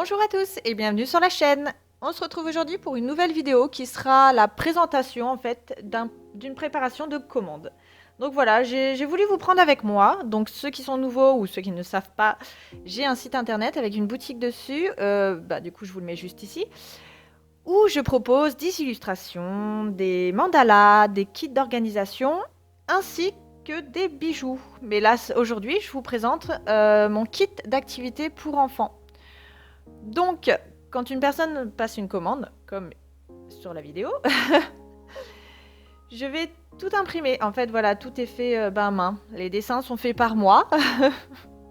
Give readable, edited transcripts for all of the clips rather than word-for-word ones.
Bonjour à tous et bienvenue sur la chaîne. On se retrouve aujourd'hui pour une nouvelle vidéo qui sera la présentation en fait d'une préparation de commande. Donc voilà, j'ai voulu vous prendre avec moi. Donc ceux qui sont nouveaux ou ceux qui ne savent pas, j'ai un site internet avec une boutique dessus. Du coup, je vous le mets juste ici. Où je propose des illustrations, des mandalas, des kits d'organisation, ainsi que des bijoux. Mais là, aujourd'hui, je vous présente mon kit d'activités pour enfants. Donc, quand une personne passe une commande, comme sur la vidéo, je vais tout imprimer. En fait, voilà, tout est fait main. Les dessins sont faits par moi.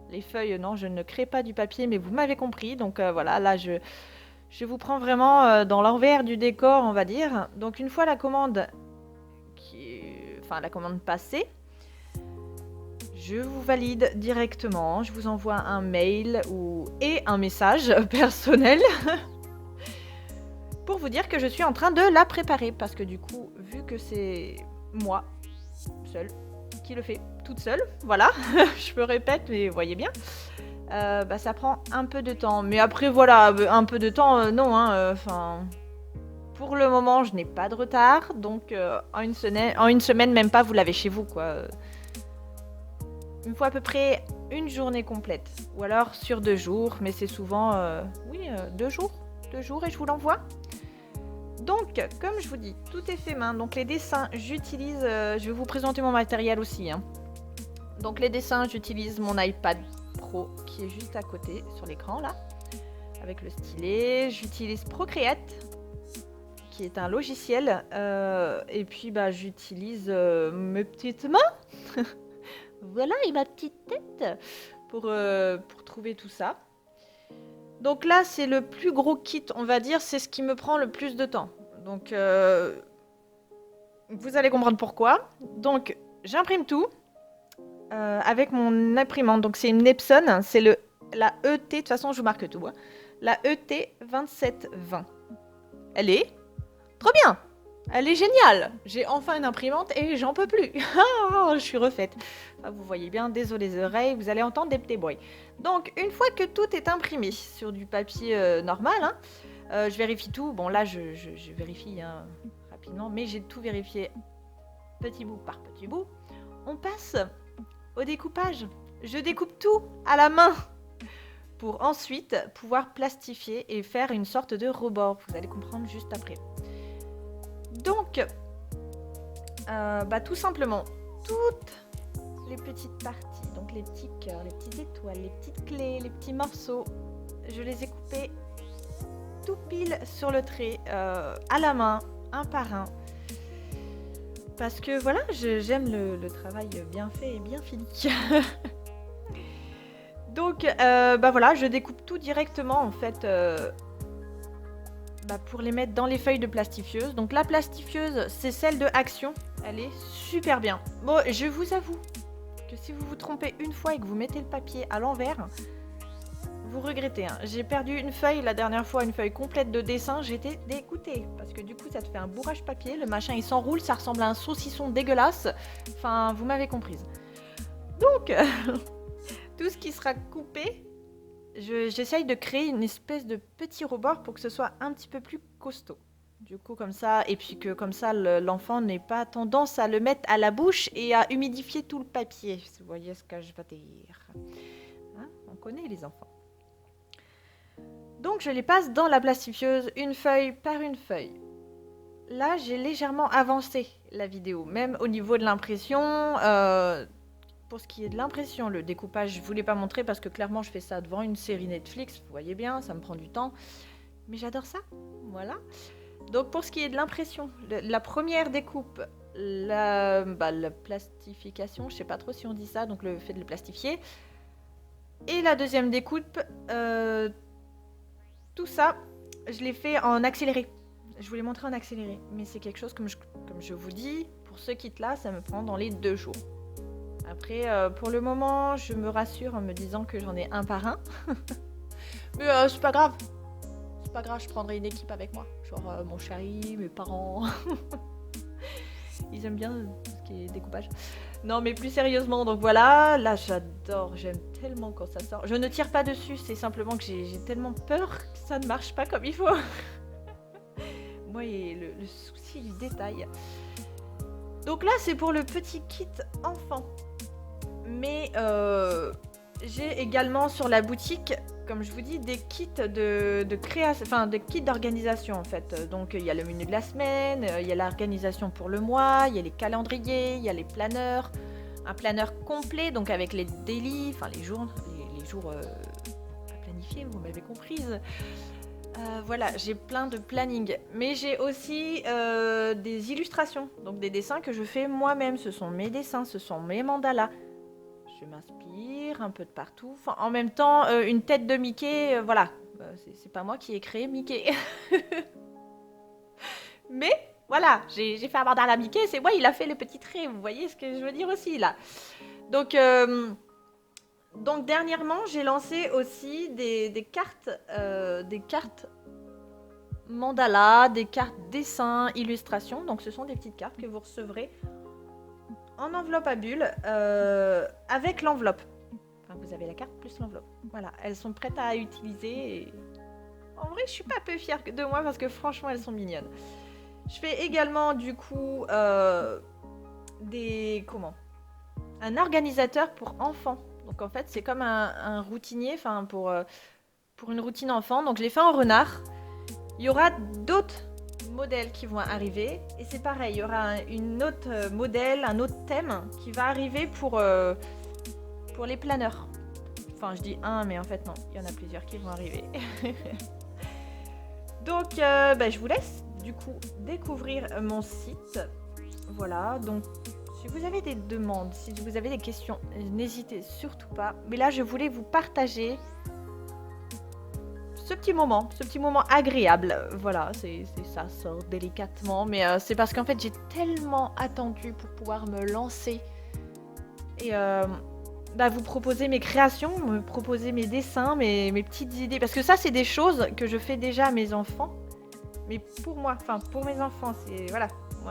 Les feuilles, non, je ne crée pas du papier, mais vous m'avez compris. Donc voilà, là, je vous prends vraiment dans l'envers du décor, on va dire. Donc, une fois la commande, la commande passée, je vous valide directement. Je vous envoie un mail et un message personnel. Pour vous dire que je suis en train de la préparer parce que du coup, vu que c'est moi, seule, qui le fait toute seule, voilà, je me répète mais vous voyez bien, ça prend un peu de temps. Mais après voilà, un peu de temps, non, pour le moment je n'ai pas de retard, donc en une semaine même pas, vous l'avez chez vous quoi. Il me faut à peu près une journée complète, ou alors sur 2 jours, mais c'est souvent, 2 jours et je vous l'envoie. Donc, comme je vous dis, tout est fait main. Donc les dessins, j'utilise... je vais vous présenter mon matériel aussi. Donc les dessins, j'utilise mon iPad Pro qui est juste à côté sur l'écran là. Avec le stylet. J'utilise Procreate qui est un logiciel. Et puis j'utilise mes petites mains. Voilà, et ma petite tête pour trouver tout ça. Donc là, c'est le plus gros kit, on va dire, c'est ce qui me prend le plus de temps. Donc, vous allez comprendre pourquoi. Donc, j'imprime tout avec mon imprimante. Donc, c'est une Epson, c'est la ET, de toute façon, je vous marque tout. La ET 2720. Elle est trop bien. Elle est géniale. J'ai enfin une imprimante et j'en peux plus. Je suis refaite. Vous voyez bien, désolé les oreilles, vous allez entendre des petits bruits. Donc, une fois que tout est imprimé sur du papier normal, je vérifie tout. Bon, là, je vérifie rapidement, mais j'ai tout vérifié petit bout par petit bout. On passe au découpage. Je découpe tout à la main pour ensuite pouvoir plastifier et faire une sorte de rebord. Vous allez comprendre juste après. Donc, tout simplement, toutes les petites parties, donc les petits cœurs, les petites étoiles, les petites clés, les petits morceaux, je les ai coupés tout pile sur le trait, à la main, un par un. Parce que voilà, j'aime le travail bien fait et bien fini. Donc, voilà, je découpe tout directement en fait. Pour les mettre dans les feuilles de plastifieuse. Donc la plastifieuse, c'est celle de Action. Elle est super bien. Bon, je vous avoue que si vous vous trompez une fois et que vous mettez le papier à l'envers, vous regrettez. J'ai perdu une feuille la dernière fois, une feuille complète de dessin. J'étais dégoûtée parce que du coup, ça te fait un bourrage papier. Le machin, il s'enroule, ça ressemble à un saucisson dégueulasse. Enfin, vous m'avez comprise. Donc, tout ce qui sera coupé, j'essaye de créer une espèce de petit rebord pour que ce soit un petit peu plus costaud. Du coup, comme ça, et puis que comme ça, l'enfant n'ait pas tendance à le mettre à la bouche et à humidifier tout le papier. Vous voyez ce que je veux dire. On connaît les enfants. Donc, je les passe dans la plastifieuse, une feuille par une feuille. Là, j'ai légèrement avancé la vidéo, même au niveau de l'impression. Pour ce qui est de l'impression, le découpage, je ne voulais pas montrer parce que clairement, je fais ça devant une série Netflix. Vous voyez bien, ça me prend du temps. Mais j'adore ça. Voilà. Donc, pour ce qui est de l'impression, la première découpe, la plastification, je ne sais pas trop si on dit ça, donc le fait de le plastifier. Et la deuxième découpe, tout ça, je l'ai fait en accéléré. Je vous l'ai montré en accéléré. Mais c'est quelque chose, comme je vous dis, pour ce kit-là, ça me prend dans les 2 jours. Après, pour le moment, je me rassure en me disant que j'en ai un par un. Mais c'est pas grave. C'est pas grave, je prendrai une équipe avec moi. Genre mon chéri, mes parents. Ils aiment bien ce qui est découpage. Non, mais plus sérieusement, donc voilà, là j'adore, j'aime tellement quand ça sort. Je ne tire pas dessus, c'est simplement que j'ai tellement peur que ça ne marche pas comme il faut. Moi, et le souci du détail. Donc là, c'est pour le petit kit enfant. Mais j'ai également sur la boutique, comme je vous dis, des kits de création, enfin des kits d'organisation en fait. Donc il y a le menu de la semaine, il y a l'organisation pour le mois, il y a les calendriers, il y a les planeurs, un planeur complet, donc avec les daily, enfin les jours à planifier, vous m'avez comprise. Voilà, j'ai plein de planning, mais j'ai aussi des illustrations, donc des dessins que je fais moi-même. Ce sont mes dessins, ce sont mes mandalas. Je m'inspire un peu de partout. Enfin, en même temps, une tête de Mickey, voilà. C'est pas moi qui ai créé Mickey. Mais voilà, j'ai fait un mandala à Mickey, c'est moi, il a fait le petit trait. Vous voyez ce que je veux dire aussi là. Donc dernièrement, j'ai lancé aussi des cartes mandala, des cartes dessins, illustrations. Donc ce sont des petites cartes que vous recevrez en enveloppe à bulles avec l'enveloppe. Enfin, vous avez la carte plus l'enveloppe. Voilà, elles sont prêtes à utiliser. Et... En vrai, je suis pas peu fière de moi parce que franchement, elles sont mignonnes. Je fais également du coup un organisateur pour enfants. Donc en fait, c'est comme un routinier, enfin pour une routine enfant. Donc je l'ai fait en renard. Il y aura d'autres modèles qui vont arriver et c'est pareil, il y aura une autre modèle, un autre thème qui va arriver pour les planeurs. Enfin, je dis un, mais en fait non, il y en a plusieurs qui vont arriver. Donc, je vous laisse du coup découvrir mon site. Voilà, donc si vous avez des demandes, si vous avez des questions, n'hésitez surtout pas. Mais là, je voulais vous partager ce petit moment agréable. Voilà, ça sort délicatement, mais c'est parce qu'en fait, j'ai tellement attendu pour pouvoir me lancer et vous proposer mes créations, me proposer mes dessins, mes petites idées. Parce que ça, c'est des choses que je fais déjà à mes enfants. Mais pour moi, enfin pour mes enfants, c'est voilà.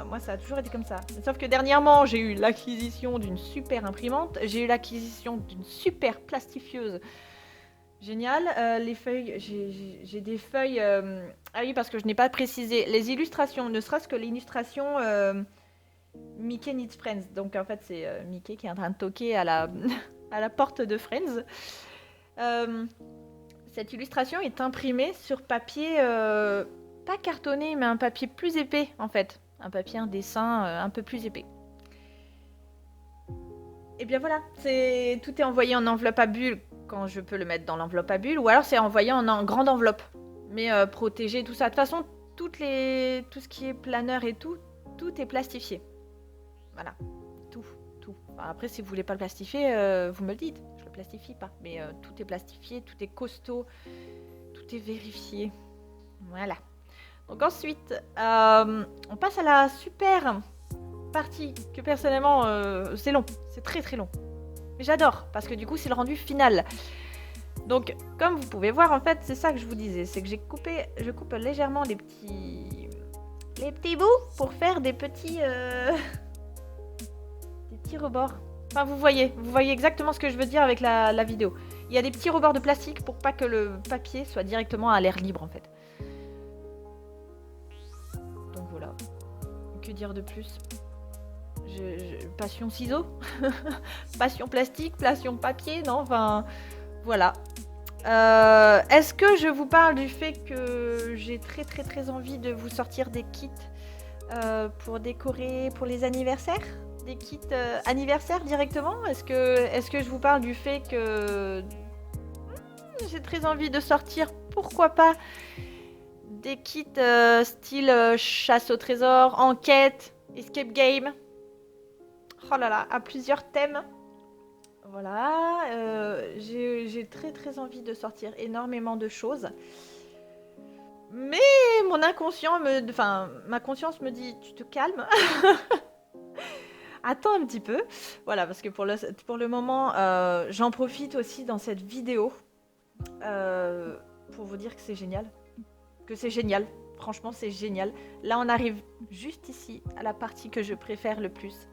Moi, ça a toujours été comme ça. Sauf que dernièrement, j'ai eu l'acquisition d'une super imprimante. J'ai eu l'acquisition d'une super plastifieuse. Génial. Les feuilles, j'ai des feuilles... Ah oui, parce que je n'ai pas précisé. Les illustrations, ne serait-ce que l'illustration Mickey Needs Friends. Donc en fait, c'est Mickey qui est en train de toquer à la, à la porte de Friends. Cette illustration est imprimée sur papier... pas cartonné, mais un papier plus épais, en fait. Un papier, un dessin un peu plus épais. Et bien voilà, tout est envoyé en enveloppe à bulles quand je peux le mettre dans l'enveloppe à bulles, ou alors c'est envoyé en grande enveloppe, mais protégé, tout ça. De toute façon, tout ce qui est planeur et tout est plastifié. Voilà, tout. Enfin, après, si vous voulez pas le plastifier, vous me le dites, je le plastifie pas. Mais tout est plastifié, tout est costaud, tout est vérifié. Voilà. Donc ensuite, on passe à la super partie que personnellement, c'est long. C'est très très long. Mais j'adore parce que du coup, c'est le rendu final. Donc, comme vous pouvez voir, en fait, c'est ça que je vous disais. C'est que je coupe légèrement les petits bouts pour faire des petits rebords. Enfin, vous voyez exactement ce que je veux dire avec la vidéo. Il y a des petits rebords de plastique pour pas que le papier soit directement à l'air libre, en fait. Donc voilà. Que dire de plus ? Passion ciseaux, passion plastique, passion papier, non, enfin, voilà. Est-ce que je vous parle du fait que j'ai très très très envie de vous sortir des kits pour décorer pour les anniversaires ? Des kits anniversaires directement ? Est-ce que je vous parle du fait que j'ai très envie de sortir, pourquoi pas, des kits style chasse au trésor, enquête, escape game ? Oh là là, à plusieurs thèmes. Voilà, j'ai très très envie de sortir énormément de choses. Mais mon inconscient ma conscience me dit, tu te calmes. Attends un petit peu. Voilà, parce que pour le moment, j'en profite aussi dans cette vidéo pour vous dire que c'est génial. Franchement, c'est génial. Là, on arrive juste ici à la partie que je préfère le plus.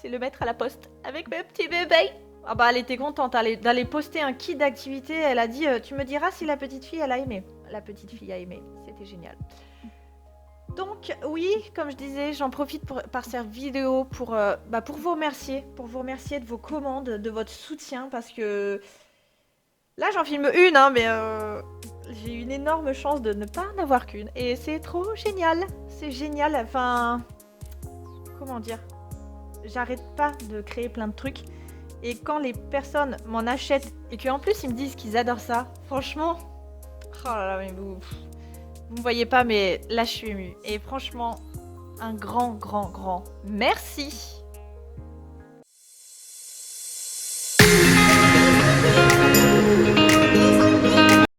c'est le mettre à la poste avec mes petits bébés. Ah bah elle était contente d'aller poster un kit d'activité. Elle a dit tu me diras si la petite fille elle a aimé. La petite fille a aimé, c'était génial. Donc oui, comme je disais, j'en profite par cette vidéo pour vous remercier, de vos commandes, de votre soutien, parce que là j'en filme une, hein, mais j'ai une énorme chance de ne pas en avoir qu'une, et c'est trop génial, c'est génial. Enfin, comment dire, j'arrête pas de créer plein de trucs, et quand les personnes m'en achètent et qu'en plus ils me disent qu'ils adorent ça, franchement, oh là là, mais vous me voyez pas, mais là je suis émue. Et franchement, un grand merci.